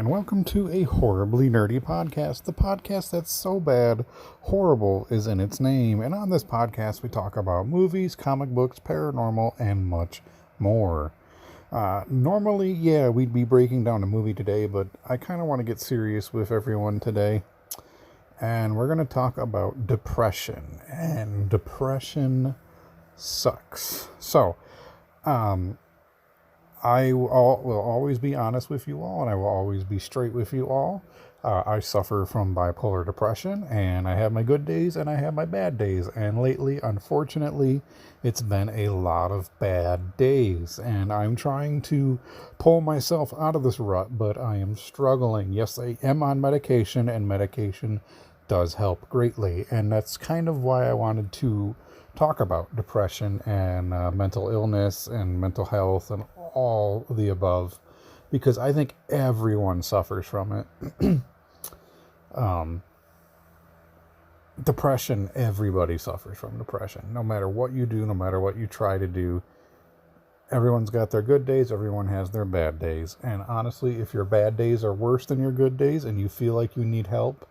And welcome to a horribly nerdy podcast, the podcast that's so bad, horrible is in its name. And on this podcast, we talk about movies, comic books, paranormal, and much more. Normally, we'd be breaking down a movie today, but I kind of want to get serious with everyone today. And we're going to talk about depression. And depression sucks. So, I will always be honest with you all, and I will always be straight with you all. I suffer from bipolar depression, and I have my good days and I have my bad days. And lately, unfortunately, it's been a lot of bad days, and I'm trying to pull myself out of this rut, but I am struggling. Yes, I am on medication, and medication does help greatly, and that's kind of why I wanted to talk about depression and mental illness and mental health and all of the above, because I think everyone suffers from it. Depression, everybody suffers from depression. No matter what you do, no matter what you try to do, everyone's got their good days, everyone has their bad days. And honestly, if your bad days are worse than your good days and you feel like you need help,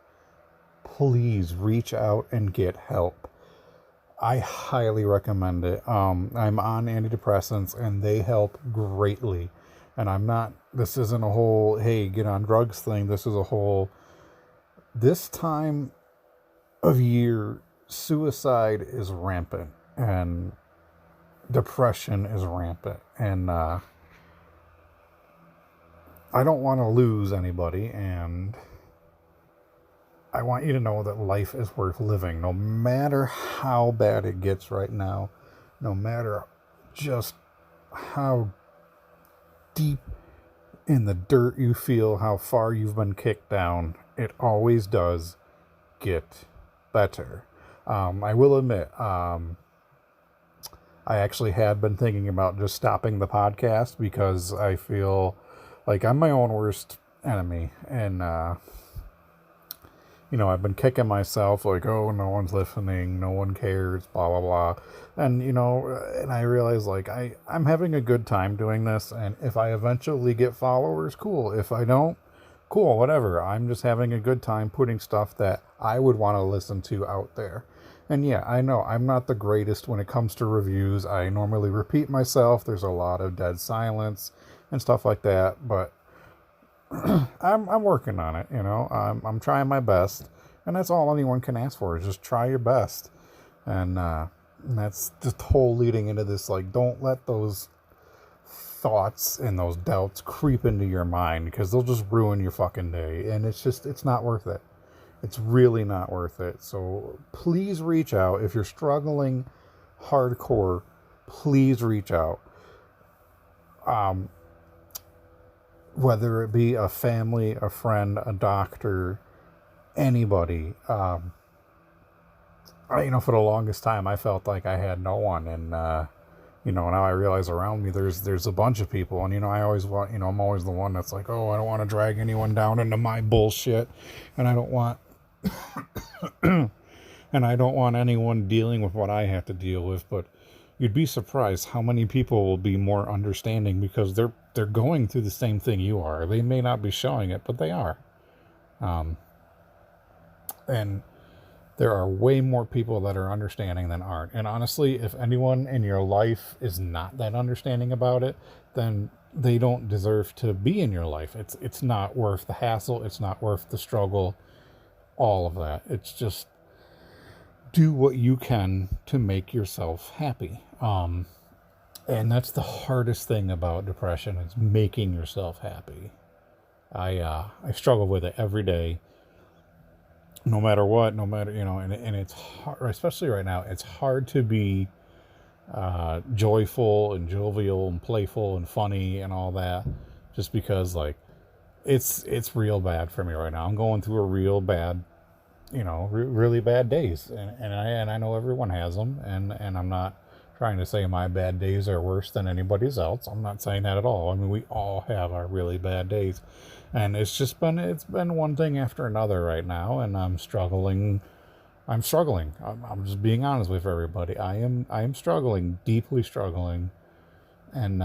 please reach out and get help. I highly recommend it. I'm on antidepressants and they help greatly. And this isn't a whole, hey, get on drugs thing. This is a whole, this time of year, suicide is rampant and depression is rampant. And I don't want to lose anybody, and I want you to know that life is worth living, no matter how bad it gets right now, no matter just how deep in the dirt you feel, how far you've been kicked down. It always does get better. I will admit, I actually had been thinking about just stopping the podcast because I feel like I'm my own worst enemy, and I've been kicking myself like, oh, no one's listening, no one cares, blah, blah, blah. And, and I realize like I'm having a good time doing this. And if I eventually get followers, cool. If I don't, cool, whatever. I'm just having a good time putting stuff that I would want to listen to out there. And yeah, I know I'm not the greatest when it comes to reviews. I normally repeat myself. There's a lot of dead silence and stuff like that. But I'm working on it, I'm trying my best, and that's all anyone can ask for is just try your best. And that's just whole leading into this, like, don't let those thoughts and those doubts creep into your mind, because they'll just ruin your fucking day, and it's not worth it. It's really not worth it. So please reach out if you're struggling hardcore. Please reach out. Whether it be a family, a friend, a doctor, anybody. For the longest time, I felt like I had no one. And, now I realize around me, there's a bunch of people. And, I always want, I'm always the one that's like, oh, I don't want to drag anyone down into my bullshit. And I don't want, anyone dealing with what I have to deal with. But you'd be surprised how many people will be more understanding because they're going through the same thing you are. They may not be showing it, but they are. And there are way more people that are understanding than aren't. And honestly, if anyone in your life is not that understanding about it, then they don't deserve to be in your life. It's not worth the hassle. It's not worth the struggle. All of that. It's just do what you can to make yourself happy. And that's the hardest thing about depression is making yourself happy. I struggle with it every day, no matter what, and it's hard, especially right now, it's hard to be joyful and jovial and playful and funny and all that, just because like it's real bad for me right now. I'm going through a real bad, really bad days, and I know everyone has them, and I'm not trying to say my bad days are worse than anybody's else. I'm not saying that at all. I mean, we all have our really bad days, and it's been one thing after another right now, and I'm struggling. I'm just being honest with everybody. I am struggling, deeply struggling, and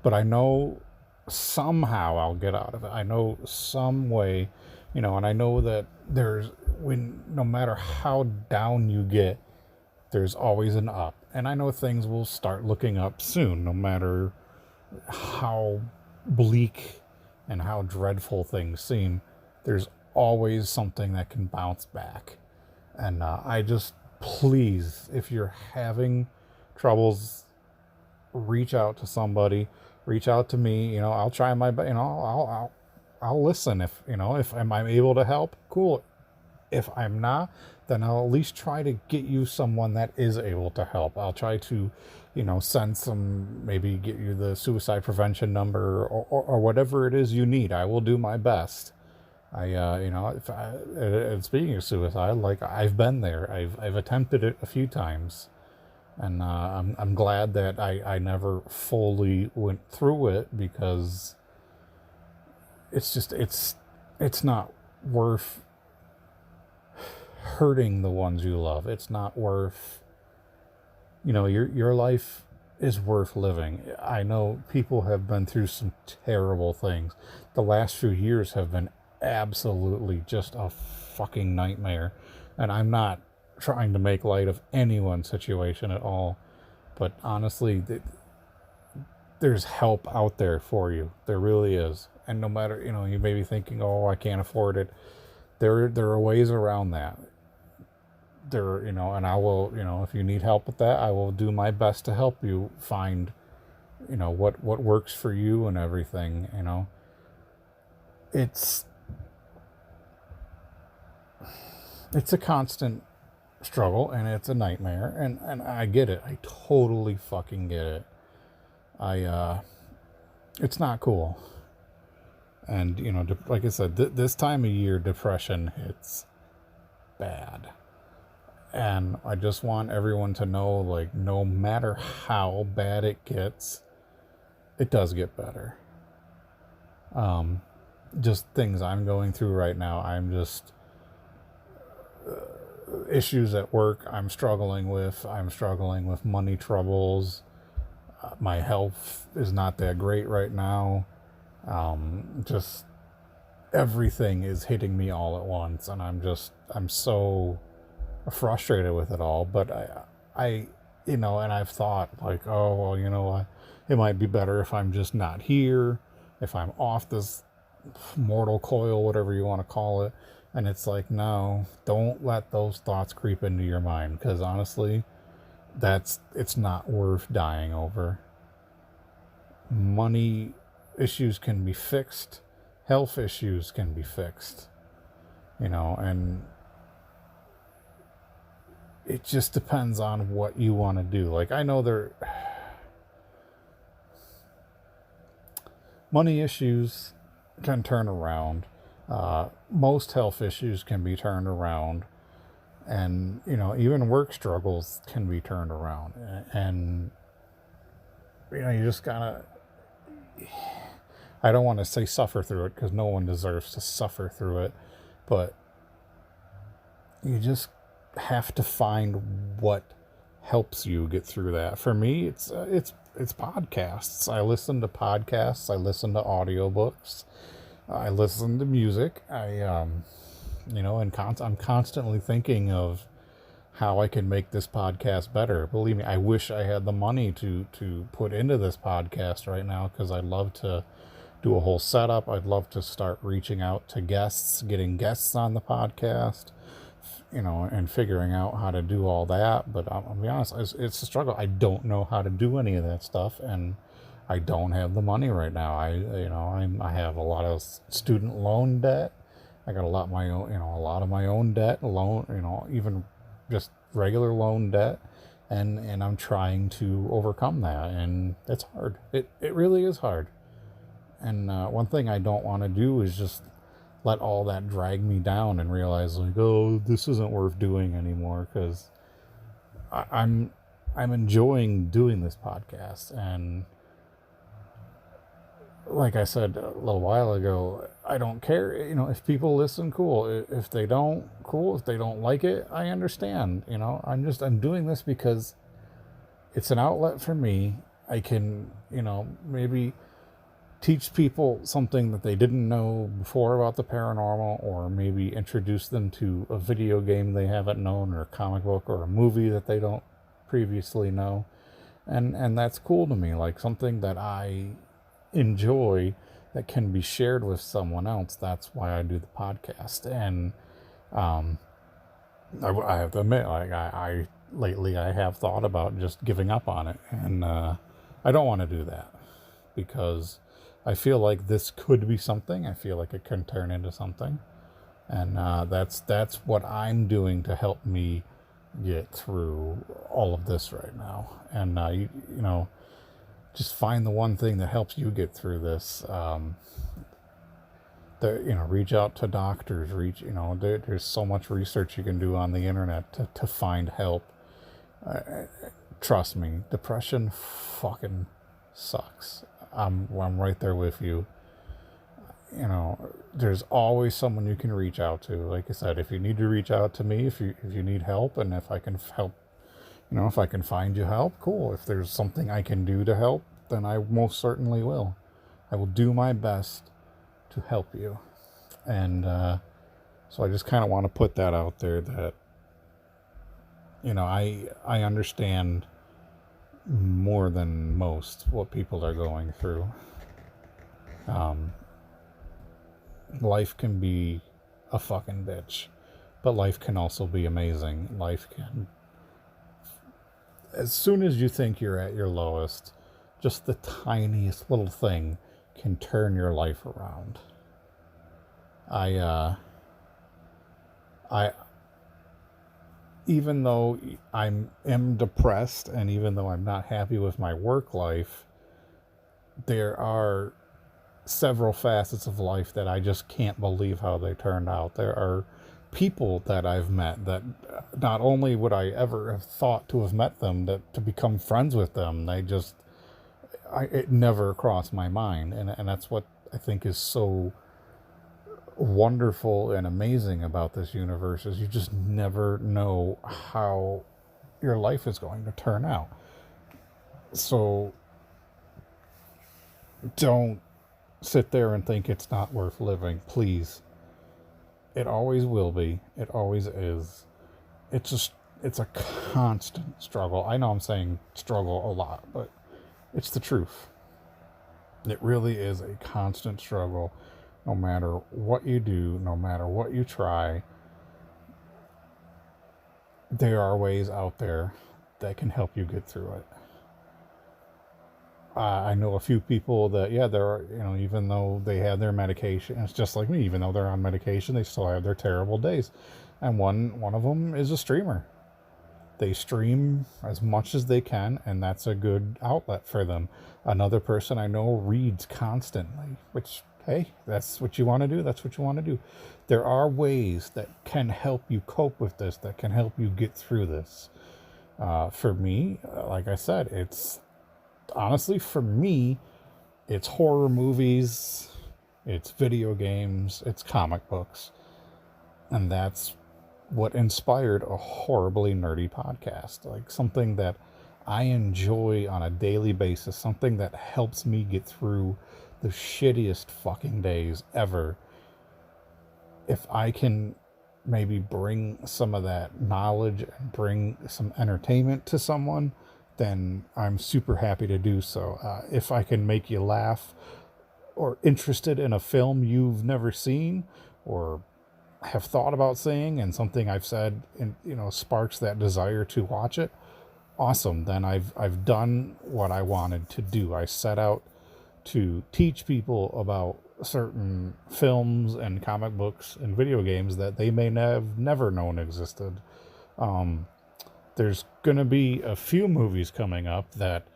but I know somehow I'll get out of it. I know some way, and I know that no matter how down you get, there's always an up. And I know things will start looking up soon, no matter how bleak and how dreadful things seem. There's always something that can bounce back. And I just, please, if you're having troubles, reach out to somebody, reach out to me. I'll try my best. I'll listen. If I'm able to help, cool. If I'm not, then I'll at least try to get you someone that is able to help. I'll try to, send maybe get you the suicide prevention number, or whatever it is you need. I will do my best. And speaking of suicide, like, I've been there. I've attempted it a few times, and I'm glad that I never fully went through it, because it's not worth hurting the ones you love. It's not worth, your life is worth living. I know people have been through some terrible things. The last few years have been absolutely just a fucking nightmare. And I'm not trying to make light of anyone's situation at all. But honestly, there's help out there for you. There really is. And no matter, you may be thinking, oh, I can't afford it. There are ways around that. And I will, if you need help with that, I will do my best to help you find, what works for you and everything. It's a constant struggle, and it's a nightmare, and I get it. I totally fucking get it. It's not cool. And, like I said, this time of year, depression hits bad. And I just want everyone to know, like, no matter how bad it gets, it does get better. Just things I'm going through right now, I'm just... issues at work I'm struggling with money troubles. My health is not that great right now. Just everything is hitting me all at once, and I'm so frustrated with it all. But I and I've thought, like, oh, well, it might be better if I'm just not here, if I'm off this mortal coil, whatever you want to call it. And it's like, no, don't let those thoughts creep into your mind, because honestly, it's not worth dying over. Money issues can be fixed. Health issues can be fixed. And it just depends on what you want to do. Like, I know money issues can turn around. Most health issues can be turned around, and even work struggles can be turned around. And you just gotta, I don't want to say suffer through it, because no one deserves to suffer through it, but you just have to find what helps you get through that. For me, it's podcasts. I listen to podcasts. I listen to audiobooks. I listen to music. I'm constantly thinking of how I can make this podcast better. Believe me, I wish I had the money to put into this podcast right now, because I'd love to do a whole setup. I'd love to start reaching out to guests, getting guests on the podcast, and figuring out how to do all that. But I'll be honest, it's a struggle. I don't know how to do any of that stuff, and I don't have the money right now. I have a lot of student loan debt. I got a lot of my own debt, even just regular loan debt, and I'm trying to overcome that, and it's hard. It really is hard. And one thing I don't want to do is just let all that drag me down and realize, like, oh, this isn't worth doing anymore, because I'm enjoying doing this podcast. And like I said a little while ago, I don't care. If people listen, cool. If they don't, cool. If they don't like it, I understand. I'm doing this because it's an outlet for me. I can, maybe teach people something that they didn't know before about the paranormal, or maybe introduce them to a video game they haven't known, or a comic book, or a movie that they don't previously know. And that's cool to me, like something that I enjoy that can be shared with someone else. That's why I do the podcast. And I have to admit, like I lately I have thought about just giving up on it, and I don't want to do that, because I feel like this could be something. I feel like it can turn into something, and that's what I'm doing to help me get through all of this right now. And you know, just find the one thing that helps you get through this. Reach out to doctors. There's so much research you can do on the internet to find help. Trust me, depression fucking sucks. I'm right there with you. There's always someone you can reach out to. Like I said, if you need to reach out to me, if you need help, and if I can help, if I can find you help, cool. If there's something I can do to help, then I most certainly will. I will do my best to help you. And so I just kind of want to put that out there, that I understand more than most what people are going through. Life can be a fucking bitch, but life can also be amazing. Life can, as soon as you think you're at your lowest, just the tiniest little thing can turn your life around. I even though I am depressed, and even though I'm not happy with my work life, there are several facets of life that I just can't believe how they turned out. There are people that I've met that not only would I ever have thought to have met them, that to become friends with them, it never crossed my mind. And that's what I think is so wonderful and amazing about this universe, is you just never know how your life is going to turn out. So don't sit there and think it's not worth living, please. It always will be. It always is. It's a constant struggle. I know I'm saying struggle a lot, but it's the truth. It really is a constant struggle. No matter what you do, no matter what you try, there are ways out there that can help you get through it. I know a few people that, even though they have their medication, it's just like me, even though they're on medication, they still have their terrible days. And one of them is a streamer. They stream as much as they can, and that's a good outlet for them. Another person I know reads constantly, which, hey, that's what you want to do. That's what you want to do. There are ways that can help you cope with this, that can help you get through this. For me, like I said, honestly, for me, it's horror movies, it's video games, it's comic books. And that's what inspired a horribly nerdy podcast. Like something that I enjoy on a daily basis, something that helps me get through the shittiest fucking days ever. If I can maybe bring some of that knowledge and bring some entertainment to someone, then I'm super happy to do so. If I can make you laugh, or interested in a film you've never seen, or have thought about seeing, and something I've said sparks that desire to watch it, awesome. Then I've done what I wanted to do. I set out to teach people about certain films and comic books and video games that they may have never known existed. There's going to be a few movies coming up that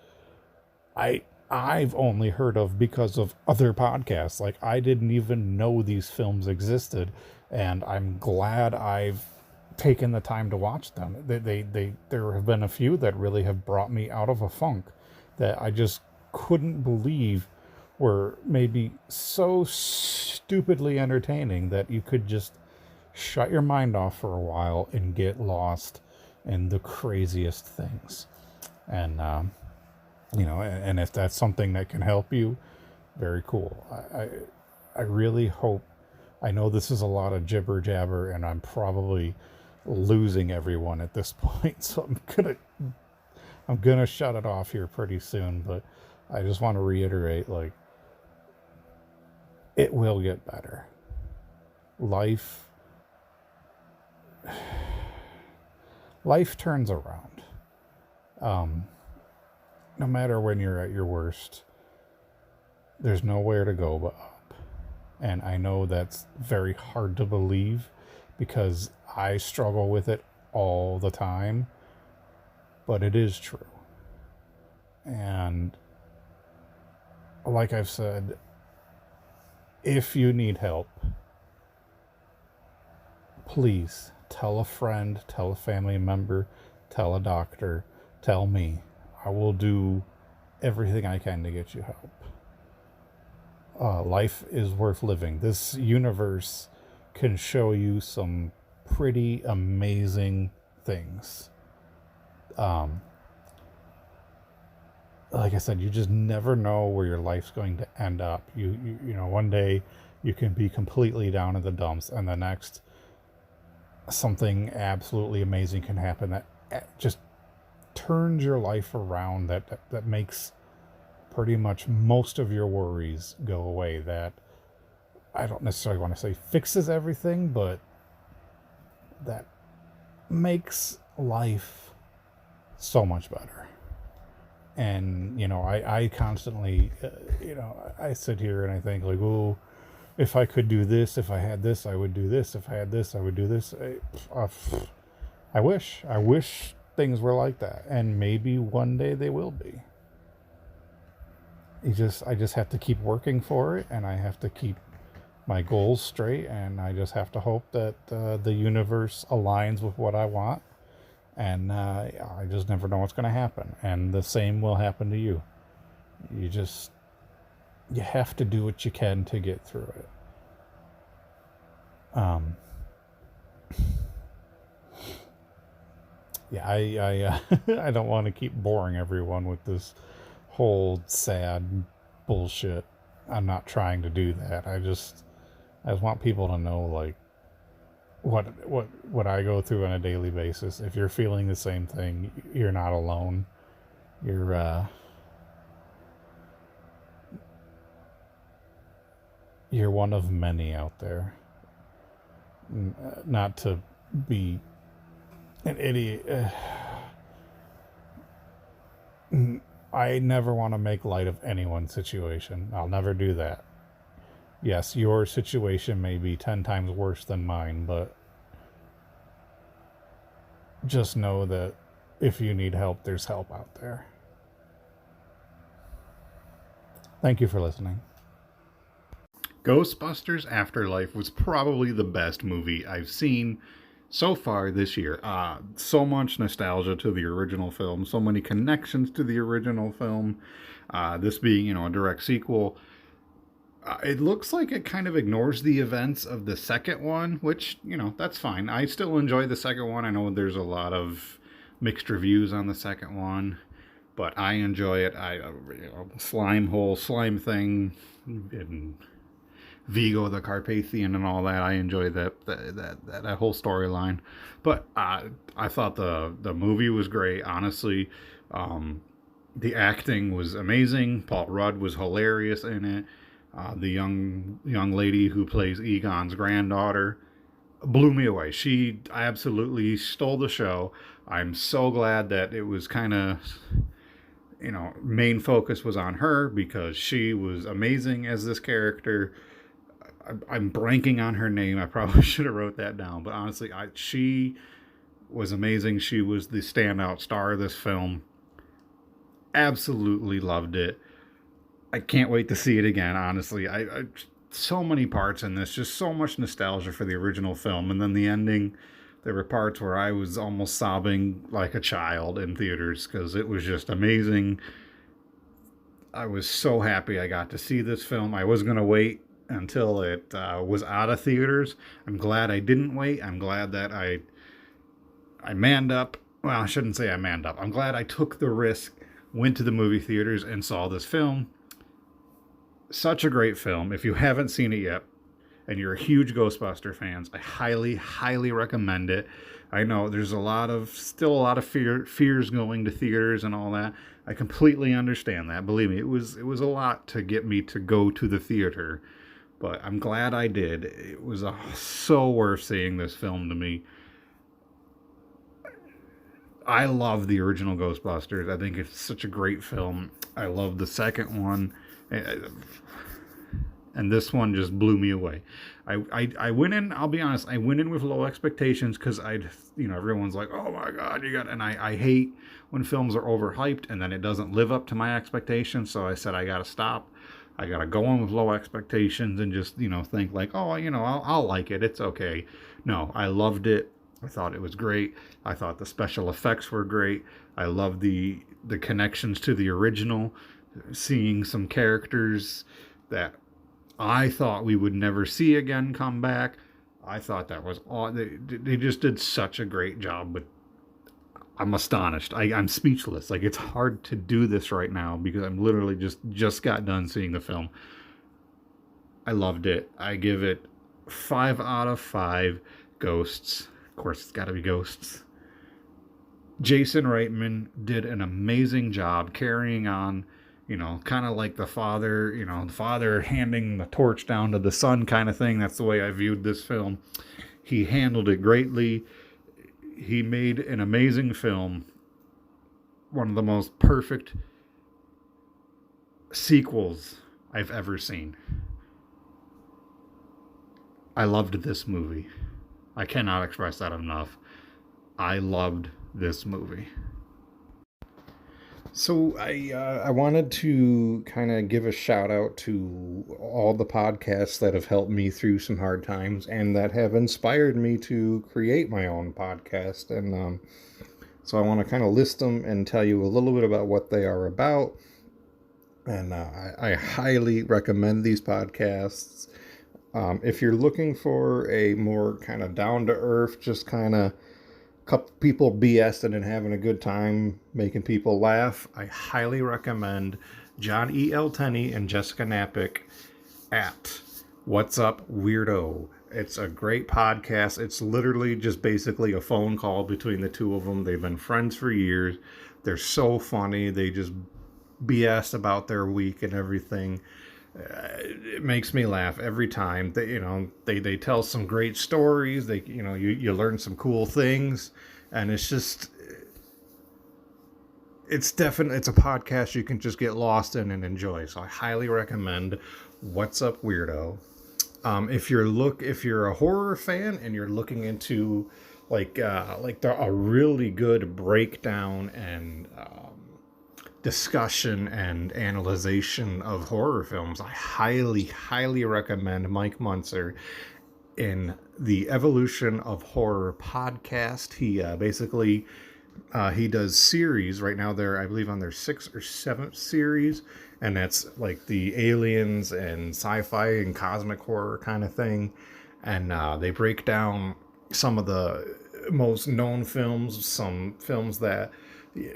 I've only heard of because of other podcasts. Like, I didn't even know these films existed, and I'm glad I've taken the time to watch them. There have been a few that really have brought me out of a funk that I just couldn't believe were maybe so stupidly entertaining that you could just shut your mind off for a while and get lost in the craziest things. And and if that's something that can help you, Very cool. I really hope. I know this is a lot of jibber jabber, and I'm probably losing everyone at this point. So I'm gonna shut it off here pretty soon. But I just want to reiterate, like, it will get better. Life life turns around. No matter when you're at your worst, there's nowhere to go but up. And I know that's very hard to believe because I struggle with it all the time, but it is true. And like I've said, if you need help, please tell a friend, tell a family member, tell a doctor, tell me. I will do everything I can to get you help. Life is worth living. This universe can show you some pretty amazing things. Like I said, you just never know where your life's going to end up. You know, one day you can be completely down in the dumps, and the next something absolutely amazing can happen that just turns your life around, that makes pretty much most of your worries go away. That I don't necessarily want to say fixes everything, but that makes life so much better. And, you know, I constantly, I sit here and I think, like, oh, if I could do this, if I had this, I would do this. If I had this, I would do this. I wish things were like that. And maybe one day they will be. I just have to keep working for it, and I have to keep my goals straight, and I just have to hope that the universe aligns with what I want. And I just never know what's going to happen. And the same will happen to you. You have to do what you can to get through it. Yeah, I don't want to keep boring everyone with this whole sad bullshit. I'm not trying to do that. I just want people to know, like, what I go through on a daily basis. If you're feeling the same thing, you're not alone. You're one of many out there. Not to be an idiot. I never want to make light of anyone's situation. I'll never do that. Yes, your situation may be 10 times worse than mine, but just know that if you need help, there's help out there. Thank you for listening. Ghostbusters Afterlife was probably the best movie I've seen so far this year. So much nostalgia to the original film, so many connections to the original film. This being, a direct sequel. It looks like it kind of ignores the events of the second one, which, that's fine. I still enjoy the second one. I know there's a lot of mixed reviews on the second one, but I enjoy it. Slime hole, slime thing, and Vigo the Carpathian and all that. I enjoy that whole storyline. But I thought the movie was great, honestly. The acting was amazing. Paul Rudd was hilarious in it. The young lady who plays Egon's granddaughter blew me away. She absolutely stole the show. I'm so glad that it was kind of, main focus was on her, because she was amazing as this character. I'm blanking on her name. I probably should have wrote that down. But honestly, she was amazing. She was the standout star of this film. Absolutely loved it. I can't wait to see it again, honestly. I so many parts in this, just so much nostalgia for the original film. And then the ending, there were parts where I was almost sobbing like a child in theaters, because it was just amazing. I was so happy I got to see this film. I was going to wait until it was out of theaters. I'm glad I didn't wait. I'm glad that I manned up. Well, I shouldn't say I manned up. I'm glad I took the risk, went to the movie theaters, and saw this film. Such a great film. If you haven't seen it yet, and you're a huge Ghostbuster fans, I highly, highly recommend it. I know there's still a lot of fears going to theaters and all that. I completely understand that. Believe me, it was a lot to get me to go to the theater, but I'm glad I did. It was so worth seeing this film to me. I love the original Ghostbusters. I think it's such a great film. I love the second one. And this one just blew me away. I went in, I'll be honest, I went in with low expectations because everyone's like, oh my God, and I hate when films are overhyped and then it doesn't live up to my expectations. So I said, I got to stop. I got to go in with low expectations and just, think like, oh, I'll like it. It's okay. No, I loved it. I thought it was great. I thought the special effects were great. I love the connections to the original, seeing some characters that I thought we would never see again come back. I thought that was all. They just did such a great job. But I'm astonished. I'm speechless. Like, it's hard to do this right now because I'm literally just got done seeing the film. I loved it. I give it 5 out of 5 ghosts. Of course, it's got to be ghosts. Jason Reitman did an amazing job carrying on, kind of like the father handing the torch down to the son kind of thing. That's the way I viewed this film. He handled it greatly. He made an amazing film. One of the most perfect sequels I've ever seen. I loved this movie. I cannot express that enough. I loved this movie. So I wanted to kind of give a shout out to all the podcasts that have helped me through some hard times and that have inspired me to create my own podcast. And so I want to kind of list them and tell you a little bit about what they are about. And I highly recommend these podcasts. If you're looking for a more kind of down-to-earth, just kind of couple people BSing and having a good time, making people laugh, I highly recommend John E. L. Tenney and Jessica Napick at What's Up Weirdo. It's a great podcast. It's literally just basically a phone call between the two of them. They've been friends for years. They're so funny. They just BS about their week and everything. It makes me laugh every time. They tell some great stories. You learn some cool things, and it's a podcast you can just get lost in and enjoy. So I highly recommend What's Up Weirdo. If you're a horror fan and you're looking into a really good breakdown and discussion and analyzation of horror films, I highly, highly recommend Mike Munzer in the Evolution of Horror podcast. He basically he does series right now. They're, I believe, on their 6th or 7th series, and that's like the aliens and sci-fi and cosmic horror kind of thing. And they break down some of the most known films, some films that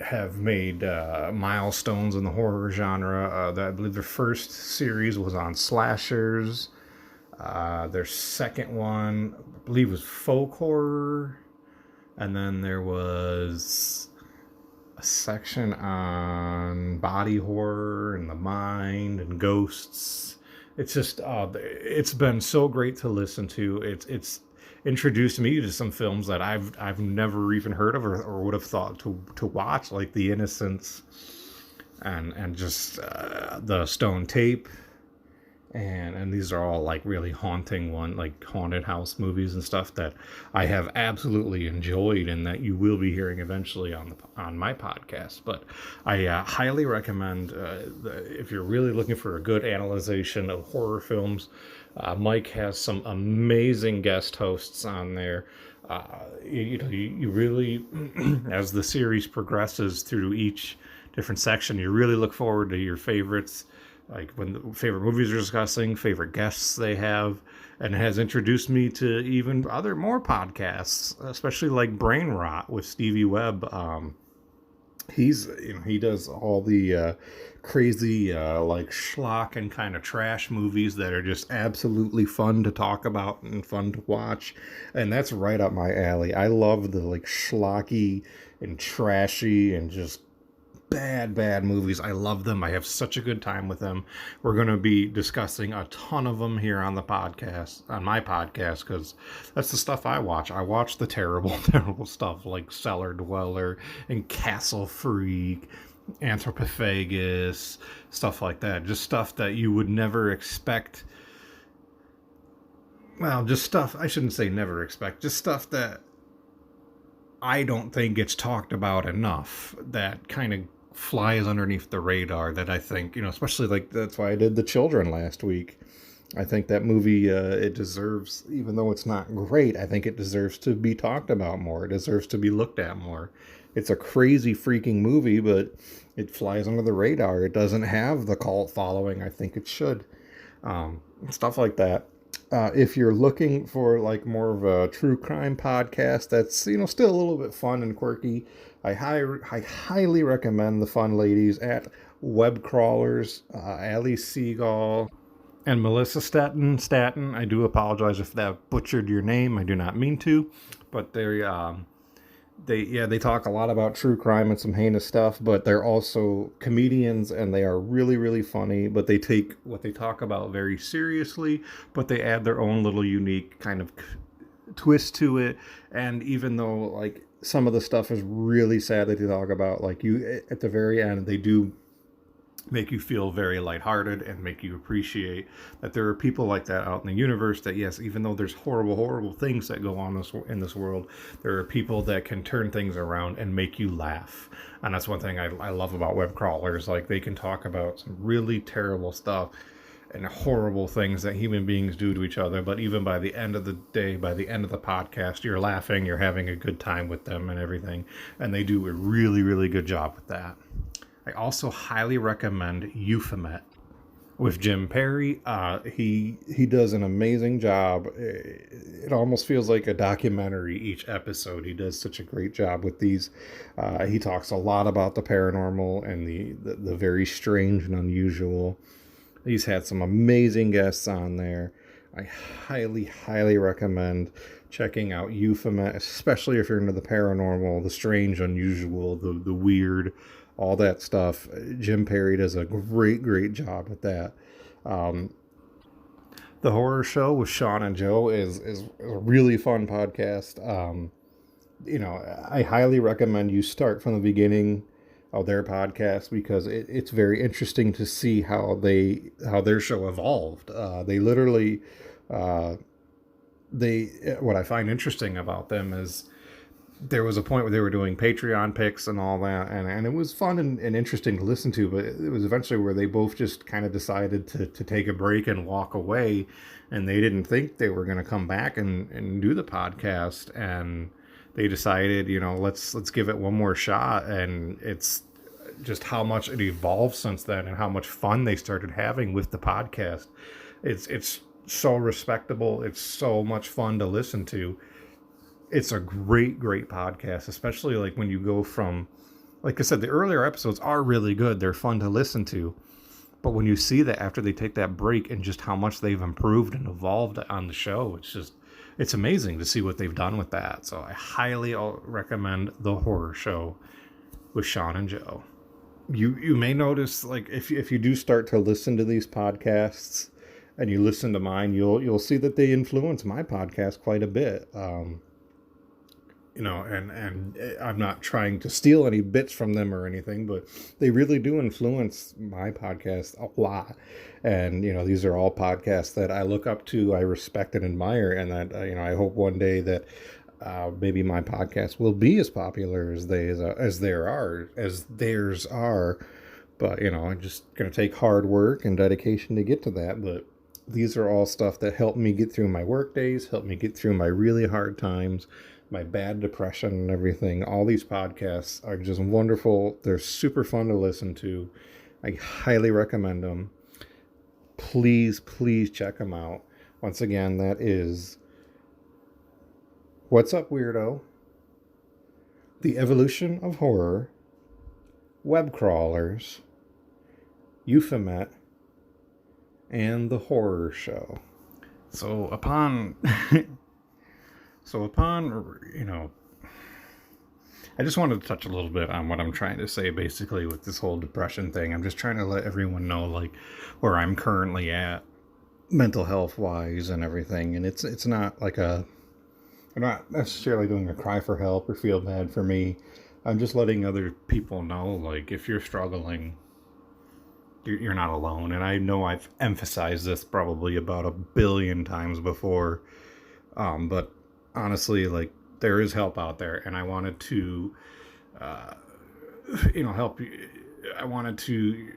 have made milestones in the horror genre. I believe their first series was on slashers. Their second one, I believe, was folk horror. And then there was a section on body horror and the mind and ghosts. It's just, it's been so great to listen to. It's introduced me to some films that I've never even heard of or would have thought to watch, like The Innocents and just the Stone Tape, and these are all like really haunting haunted house movies and stuff that I have absolutely enjoyed and that you will be hearing eventually on my podcast. But I highly recommend if you're really looking for a good analyzation of horror films. Mike has some amazing guest hosts on there. You really, as the series progresses through each different section, you really look forward to your favorites, like when the favorite movies are discussing, favorite guests they have, and it has introduced me to even more podcasts, especially like Brain Rot with Stevie Webb. he does all the crazy like schlock and kind of trash movies that are just absolutely fun to talk about and fun to watch, and that's right up my alley. I love the like schlocky and trashy and just bad movies. I love them. I have such a good time with them. We're going to be discussing a ton of them here on the podcast, on my podcast, because that's the stuff I watch. I watch the terrible terrible stuff like Cellar Dweller and Castle Freak, Anthropophagus, stuff like that. Just stuff that you would never expect. Well, just stuff I shouldn't say never expect. Just stuff that I don't think gets talked about enough, that kind of flies underneath the radar, that I think, especially like that's why I did The Children last week. I think that movie, it deserves, even though it's not great, I think it deserves to be talked about more. It deserves to be looked at more. It's a crazy freaking movie, but it flies under the radar. It doesn't have the cult following I think it should. Stuff like that. If you're looking for like more of a true crime podcast that's still a little bit fun and quirky, I highly recommend the fun ladies at Web Crawlers, Ali Seagal and Melissa Staten. I do apologize if that butchered your name. I do not mean to, but they talk a lot about true crime and some heinous stuff, but they're also comedians and they are really, really funny, but they take what they talk about very seriously, but they add their own little unique kind of twist to it. And even though like some of the stuff is really sad that they talk about, like at the very end, they do make you feel very lighthearted and make you appreciate that there are people like that out in the universe, that yes, even though there's horrible things that go on in this world, there are people that can turn things around and make you laugh. And that's one thing I love about Web Crawlers. Like, they can talk about some really terrible stuff and horrible things that human beings do to each other, but even by the end of the day, by the end of the podcast, you're laughing, you're having a good time with them and everything. And they do a really, really good job with that. I also highly recommend Euphemet with Jim Perry. He does an amazing job. It almost feels like a documentary each episode. He does such a great job with these. He talks a lot about the paranormal and the very strange and unusual. He's had some amazing guests on there. I highly recommend checking out Euphemet, especially if you're into the paranormal, the strange, unusual, the weird, all that stuff. Jim Perry does a great job at that. The Horror Show with Sean and Joe is a really fun podcast. I highly recommend you start from the beginning of their podcast, because it's very interesting to see how their show evolved. They literally, what I find interesting about them is, there was a point where they were doing Patreon picks and all that, and it was fun and interesting to listen to, but it was eventually where they both just kind of decided to take a break and walk away, and they didn't think they were going to come back and do the podcast, and they decided, let's give it one more shot. And it's just how much it evolved since then, and how much fun they started having with the podcast. It's so respectable. It's so much fun to listen to. It's a great podcast, especially like when you go from, like I said, the earlier episodes are really good. They're fun to listen to. But when you see that after they take that break and just how much they've improved and evolved on the show, it's amazing to see what they've done with that. So I highly recommend The Horror Show with Sean and Joe. You may notice, like, if you do start to listen to these podcasts and you listen to mine, you'll see that they influence my podcast quite a bit. And I'm not trying to steal any bits from them or anything, but they really do influence my podcast a lot. And, these are all podcasts that I look up to, I respect and admire, and that, I hope one day that maybe my podcast will be as popular as theirs are. But, I'm just going to take hard work and dedication to get to that. But these are all stuff that help me get through my work days, help me get through my really hard times, my bad depression and everything. All these podcasts are just wonderful. They're super fun to listen to. I highly recommend them. Please check them out. Once again, that is What's Up, Weirdo? The Evolution of Horror web crawlers, Euphemet, and the horror show. So upon, I just wanted to touch a little bit on what I'm trying to say basically with this whole depression thing. I'm just trying to let everyone know, like, where I'm currently at mental health wise and everything. And it's not like I'm not necessarily doing a cry for help or feel bad for me. I'm just letting other people know, like, if you're struggling, you're not alone. And I know I've emphasized this probably about 1,000,000,000 times before. But honestly, like, there is help out there, and I wanted to, help you. I wanted to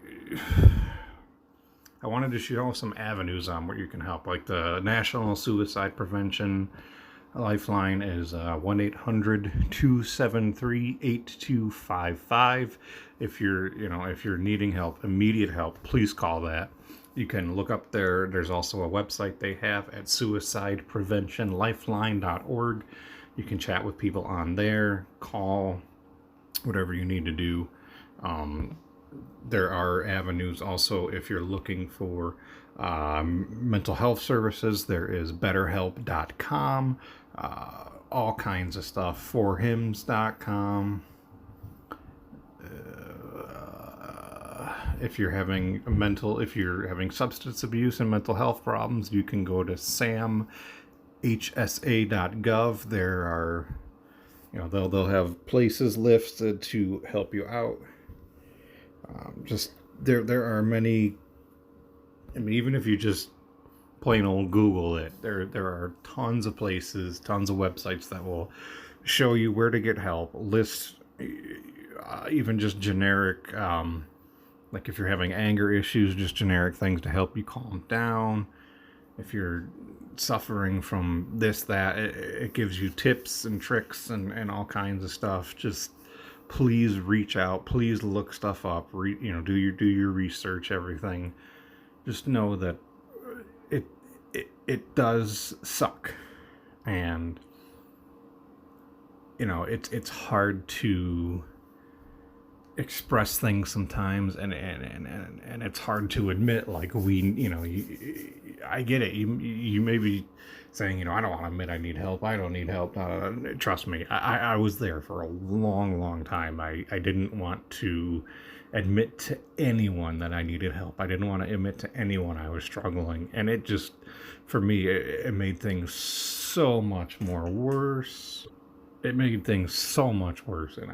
show some avenues on where you can help. Like the National Suicide Prevention Lifeline is 1-800-273-8255. If you're needing help, immediate help, please call that. You can look up there. There's also a website they have at suicidepreventionlifeline.org. You can chat with people on there, call, whatever you need to do. There are avenues also if you're looking for mental health services. There is betterhelp.com, all kinds of stuff, forhims.com. If you're having substance abuse and mental health problems, you can go to samhsa.gov. There are, they'll have places listed to help you out. There are many. I mean, even if you just plain old Google it, there are tons of places, tons of websites that will show you where to get help. List even just generic, like if you're having anger issues, just generic things to help you calm down. If you're suffering from this, that, it gives you tips and tricks and all kinds of stuff. Just please reach out. Please look stuff up. Do your research. Everything. Just know that it does suck, and it's hard to express things sometimes, and it's hard to admit, like, I get it. You may be saying, I don't want to admit I need help. I don't need help. Trust me, I was there for a long time. I didn't want to admit to anyone that I needed help. I didn't want to admit to anyone I was struggling, and it just, for me, it made things so much more worse. It made things so much worse, and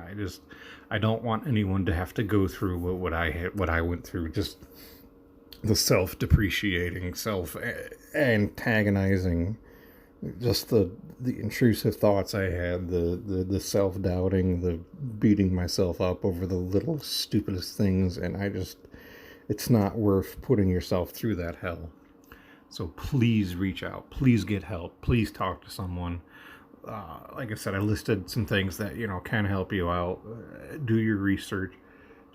I don't want anyone to have to go through what I went through. Just the self-depreciating, self-antagonizing, just the intrusive thoughts I had, the self-doubting, the beating myself up over the little stupidest things, and it's not worth putting yourself through that hell. So please reach out. Please get help. Please talk to someone. Like I said, I listed some things that, can help you out. Do your research.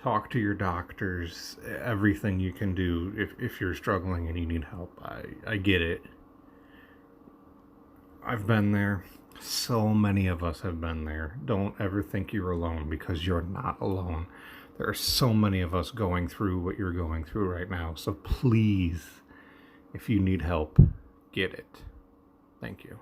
Talk to your doctors. Everything you can do if you're struggling and you need help. I get it. I've been there. So many of us have been there. Don't ever think you're alone, because you're not alone. There are so many of us going through what you're going through right now. So please, if you need help, get it. Thank you.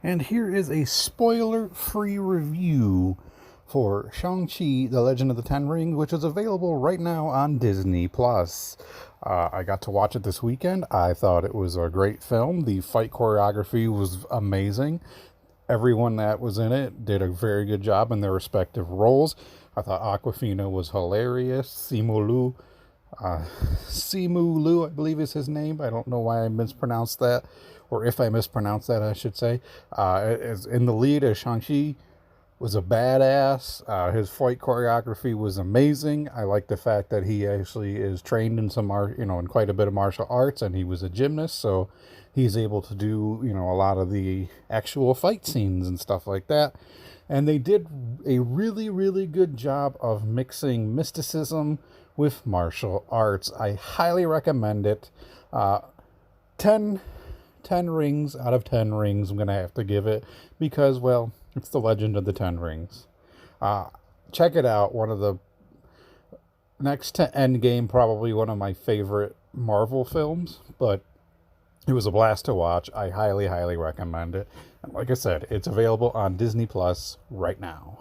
And here is a spoiler-free review for Shang-Chi, The Legend of the Ten Rings, which is available right now on Disney+. I got to watch it this weekend. I thought it was a great film. The fight choreography was amazing. Everyone that was in it did a very good job in their respective roles. I thought Awkwafina was hilarious. Simu Liu, I believe is his name. I don't know why I mispronounced that, or if I mispronounced that, I should say. As in the lead as Shang-Chi, was a badass. His fight choreography was amazing. I like the fact that he actually is trained in in quite a bit of martial arts, and he was a gymnast, so he's able to do, a lot of the actual fight scenes and stuff like that. And they did a really, really good job of mixing mysticism with martial arts. I highly recommend it. 10 rings out of 10 rings I'm going to have to give it, because, well, it's The Legend of the Ten Rings. check it out. One of the next to Endgame, probably one of my favorite Marvel films, but it was a blast to watch. I highly, highly recommend it. And like I said, it's available on Disney Plus right now.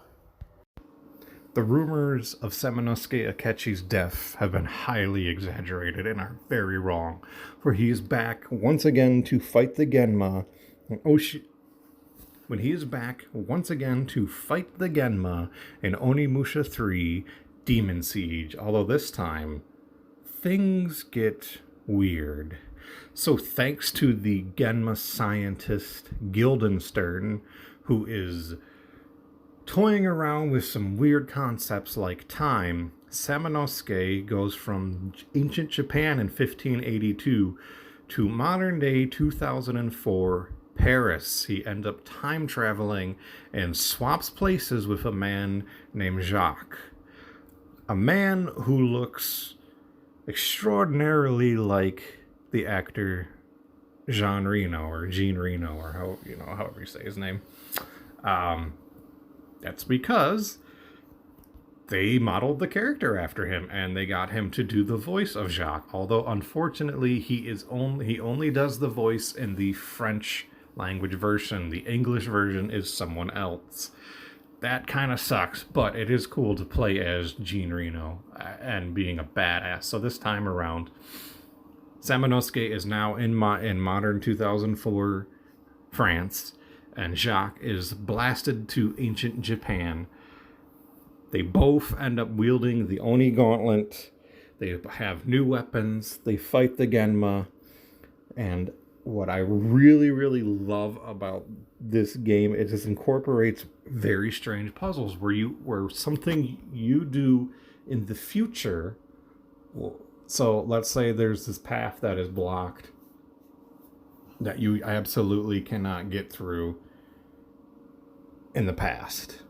The rumors of Samanosuke Akechi's death have been highly exaggerated and are very wrong, for he is back once again to fight the Genma. When he is back once again to fight the Genma in Onimusha 3 Demon Siege, although this time things get weird. So thanks to the Genma scientist Guildenstern, who is toying around with some weird concepts like time, Samanosuke goes from ancient Japan in 1582 to modern day 2004 Paris. He ends up time traveling and swaps places with a man named Jacques. A man who looks extraordinarily like the actor Jean Reno, or however you say his name. That's because they modeled the character after him, and they got him to do the voice of Jacques. Although unfortunately, he only does the voice in the French language version. The English version is someone else. That kind of sucks, but it is cool to play as Jean Reno and being a badass. So this time around, Samanosuke is now in modern 2004 France, and Jacques is blasted to ancient Japan. They both end up wielding the Oni Gauntlet. They have new weapons. They fight the Genma. And what I really, really love about this game is it incorporates very strange puzzles where something you do in the future. So let's say there's this path that is blocked that you absolutely cannot get through in the past.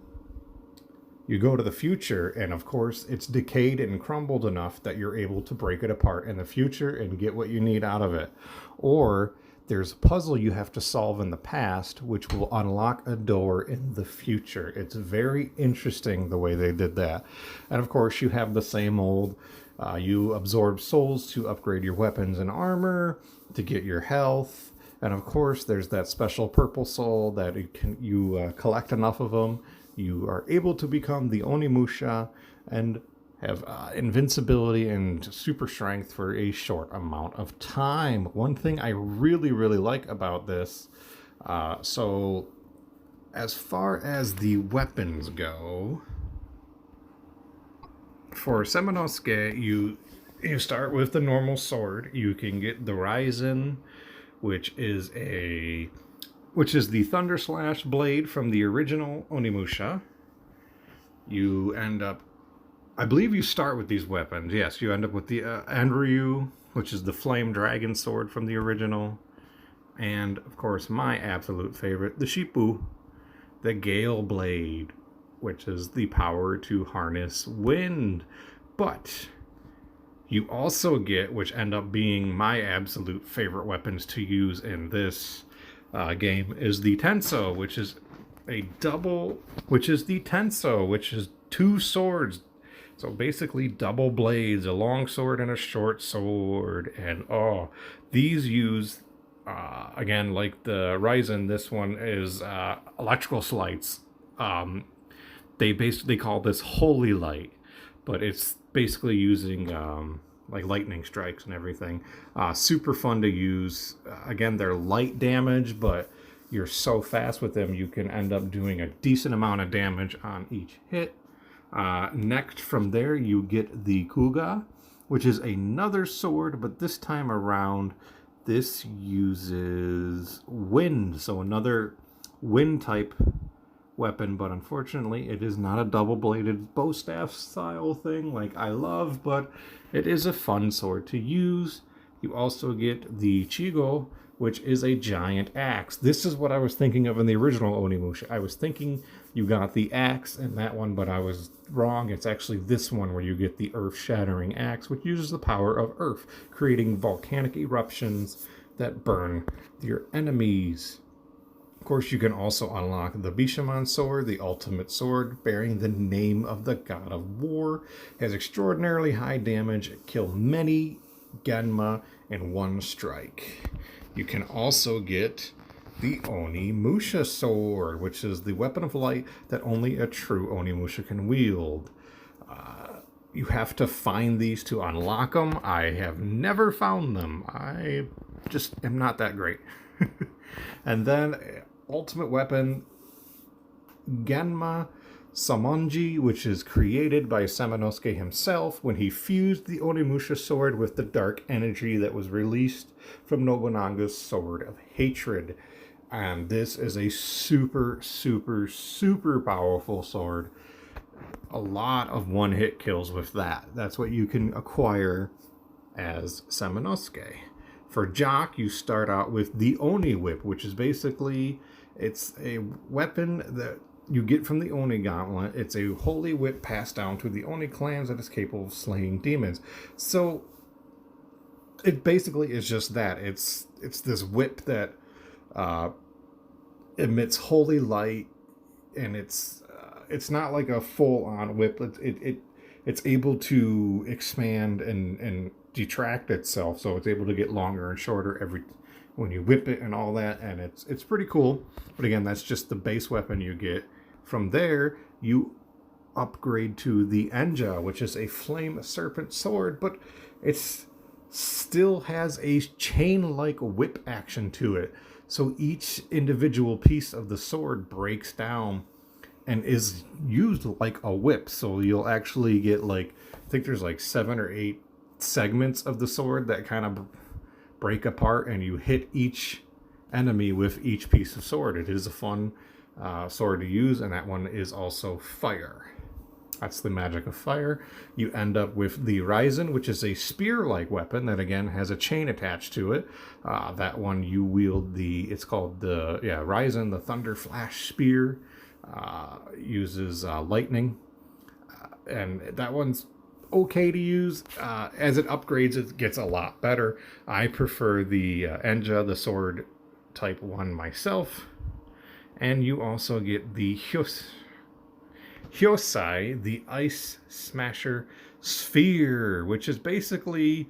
You go to the future, and of course, it's decayed and crumbled enough that you're able to break it apart in the future and get what you need out of it. Or there's a puzzle you have to solve in the past, which will unlock a door in the future. It's very interesting the way they did that. And of course, you have the same old, you absorb souls to upgrade your weapons and armor, to get your health. And of course, there's that special purple soul that you collect enough of them, you are able to become the Onimusha and have invincibility and super strength for a short amount of time. One thing I really, really like about this, so as far as the weapons go, for Samanosuke, you start with the normal sword. You can get the Ryzen, which is the Thunder Slash blade from the original Onimusha. You end up, I believe you start with these weapons. Yes, you end up with the Anryu, which is the Flame Dragon sword from the original. And, of course, my absolute favorite, the Shippu, the Gale Blade, which is the power to harness wind. But you also get, which end up being my absolute favorite weapons to use in this game, is the Tenso, which is the Tenso, which is two swords. So basically double blades, a long sword and a short sword. And these use, again, like the Ryzen, this one is electrical slights. They call this Holy Light, but it's basically using like lightning strikes and everything. Super fun to use. Again, they're light damage, but you're so fast with them, you can end up doing a decent amount of damage on each hit. Next from there, you get the Kuga, which is another sword, but this time around, this uses wind. So another wind type weapon, but unfortunately it is not a double-bladed bow staff style thing like I love, but it is a fun sword to use. You also get the Chigo, which is a giant axe. This is what I was thinking of in the original Onimusha. I was thinking you got the axe in that one, but I was wrong. It's actually this one where you get the earth-shattering axe, which uses the power of earth, creating volcanic eruptions that burn your enemies. Of course, you can also unlock the Bishamon sword, the ultimate sword, bearing the name of the god of war. Has extraordinarily high damage, kill many Genma in one strike. You can also get the Onimusha sword, which is the weapon of light that only a true Onimusha can wield. You have to find these to unlock them. I have never found them. I just am not that great. And then ultimate weapon Genma Samonji, which is created by Samanosuke himself when he fused the Onimusha sword with the dark energy that was released from Nobunaga's sword of hatred. And this is a super, super, super powerful sword. A lot of one-hit kills with that. That's what you can acquire as Samanosuke. For Jock, you start out with the Oni Whip, which is basically, it's a weapon that you get from the Oni Gauntlet. It's a holy whip passed down to the Oni clans that is capable of slaying demons. So it basically is just that. It's this whip that emits holy light, and it's not like a full-on whip. It's able to expand and detract itself, so it's able to get longer and shorter when you whip it and all that, and it's pretty cool. But again, that's just the base weapon you get. From there, you upgrade to the Enja, which is a flame serpent sword, but it's still has a chain-like whip action to it. So each individual piece of the sword breaks down and is used like a whip. So you'll actually get I think there's 7 or 8 segments of the sword that kind of break apart, and you hit each enemy with each piece of sword. It is a fun sword to use, and that one is also fire. That's the magic of fire. You end up with the Ryzen, which is a spear-like weapon that again has a chain attached to it. That one you wield it's called the Ryzen, the Thunder Flash Spear. Uses lightning, and that one's okay to use. As it upgrades, it gets a lot better. I prefer the Enja, the sword type 1 myself. And you also get the Hyosai, the Ice Smasher Sphere, which is basically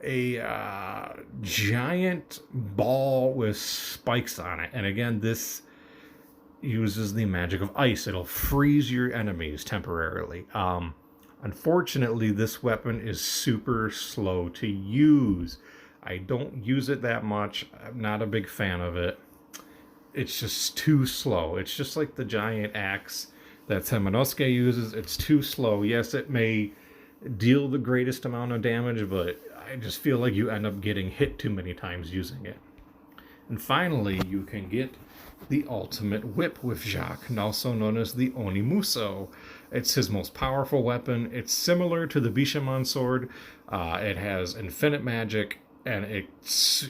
a giant ball with spikes on it. And again, this uses the magic of ice. It'll freeze your enemies temporarily. Unfortunately, this weapon is super slow to use. I don't use it that much. I'm not a big fan of it. It's just too slow. It's just like the giant axe that Samanosuke uses. It's too slow. Yes, it may deal the greatest amount of damage, but I just feel like you end up getting hit too many times using it. And finally, you can get the ultimate whip with Jacques, also known as the Onimuso. It's his most powerful weapon. It's similar to the Bishamon sword. It has infinite magic, and it's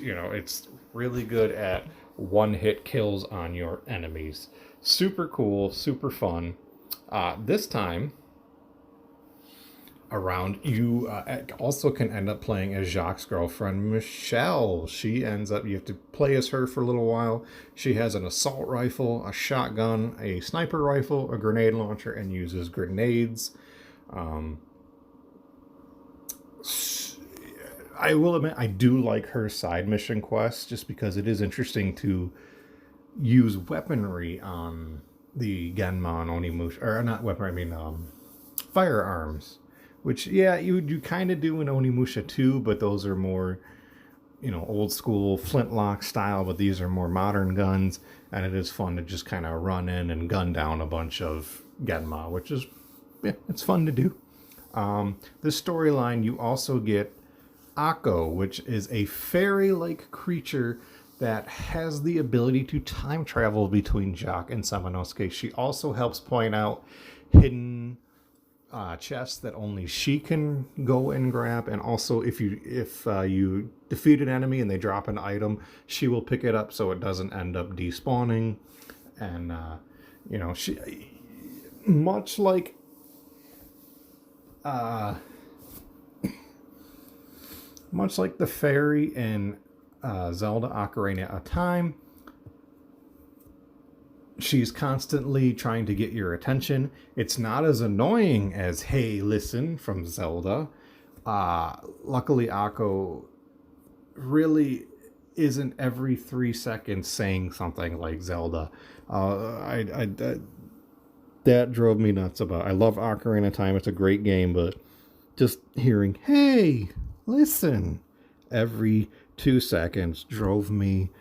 really good at one-hit kills on your enemies. Super cool, super fun. This time around, you also can end up playing as Jacques' girlfriend, Michelle. You have to play as her for a little while. She has an assault rifle, a shotgun, a sniper rifle, a grenade launcher, and uses grenades. I will admit, I do like her side mission quests, just because it is interesting to use weaponry on the Genma and Onimusha, or not weaponry, I mean firearms. Which, you kind of do in Onimusha too, but those are more, old school flintlock style, but these are more modern guns, and it is fun to just kind of run in and gun down a bunch of Genma, which is, it's fun to do. This storyline, you also get Akko, which is a fairy-like creature that has the ability to time travel between Jacques and Samanosuke. She also helps point out hidden chests that only she can go and grab, and also if you defeat an enemy and they drop an item, she will pick it up so it doesn't end up despawning. And she, much like the fairy in Zelda Ocarina of Time, She's constantly trying to get your attention. It's not as annoying as "Hey, listen" from Zelda. Luckily, Akko really isn't every 3 seconds saying something like Zelda. That drove me nuts about. I love Ocarina of Time. It's a great game, but just hearing "Hey, listen" every 2 seconds drove me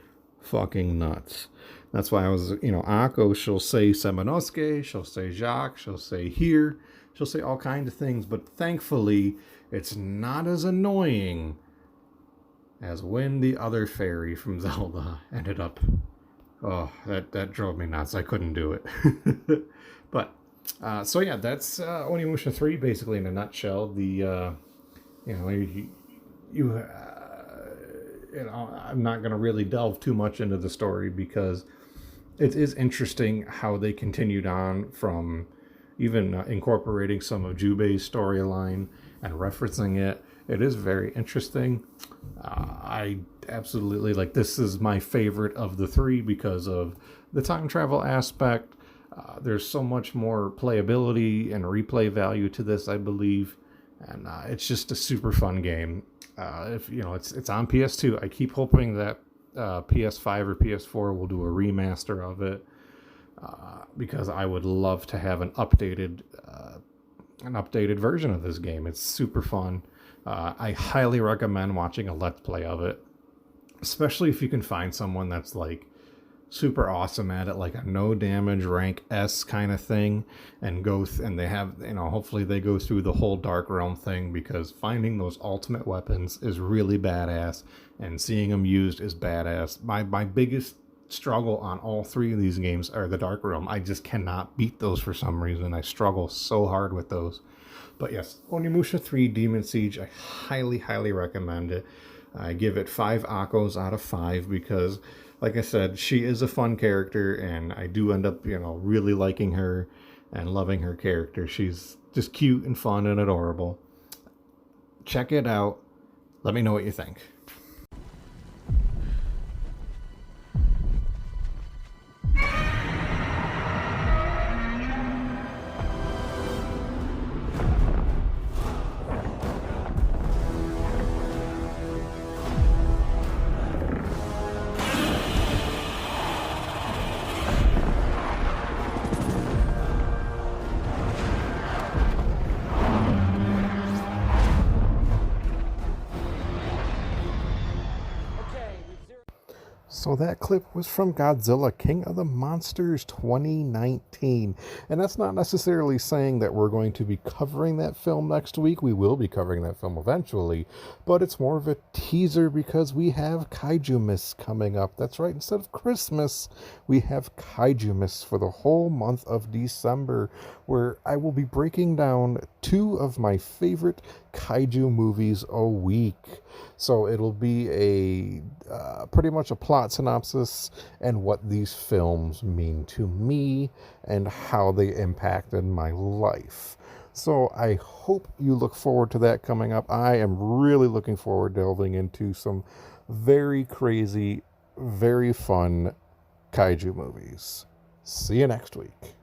fucking nuts. That's why I was, Akko, she'll say Semenosuke, she'll say Jacques, she'll say here, she'll say all kinds of things, but thankfully, it's not as annoying as when the other fairy from Zelda ended up. Oh, that drove me nuts. I couldn't do it. But, so yeah, that's Onimusha 3, basically, in a nutshell. I'm not going to really delve too much into the story because it is interesting how they continued on from even incorporating some of Jubei's storyline and referencing it. It is very interesting. I absolutely this is my favorite of the three because of the time travel aspect. There's so much more playability and replay value to this, I believe, and it's just a super fun game. If it's on PS2. I keep hoping that PS5 or PS4 will do a remaster of it because I would love to have an updated version of this game. It's super fun. I highly recommend watching a Let's Play of it, especially if you can find someone that's super awesome at it, like a no damage rank S kind of thing, and and they have, hopefully they go through the whole Dark Realm thing, because finding those ultimate weapons is really badass and seeing them used is badass. My biggest struggle on all three of these games are the Dark Realm. I just cannot beat those for some reason. I struggle so hard with those. But yes, Onimusha 3 Demon Siege, I highly, highly recommend it. I give it 5 Akkos out of 5 because, like I said, she is a fun character, and I do end up, really liking her and loving her character. She's just cute and fun and adorable. Check it out. Let me know what you think. So that clip was from Godzilla King of the Monsters 2019. And that's not necessarily saying that we're going to be covering that film next week. We will be covering that film eventually. But it's more of a teaser because we have Kaiju Miss coming up. That's right, instead of Christmas, we have Kaiju Miss for the whole month of December, where I will be breaking down 2 of my favorite kaiju movies a week. So it'll be a pretty much a plot synopsis and what these films mean to me and how they impacted my life. So I hope you look forward to that coming up. I am really looking forward to delving into some very crazy, very fun kaiju movies. See you next week.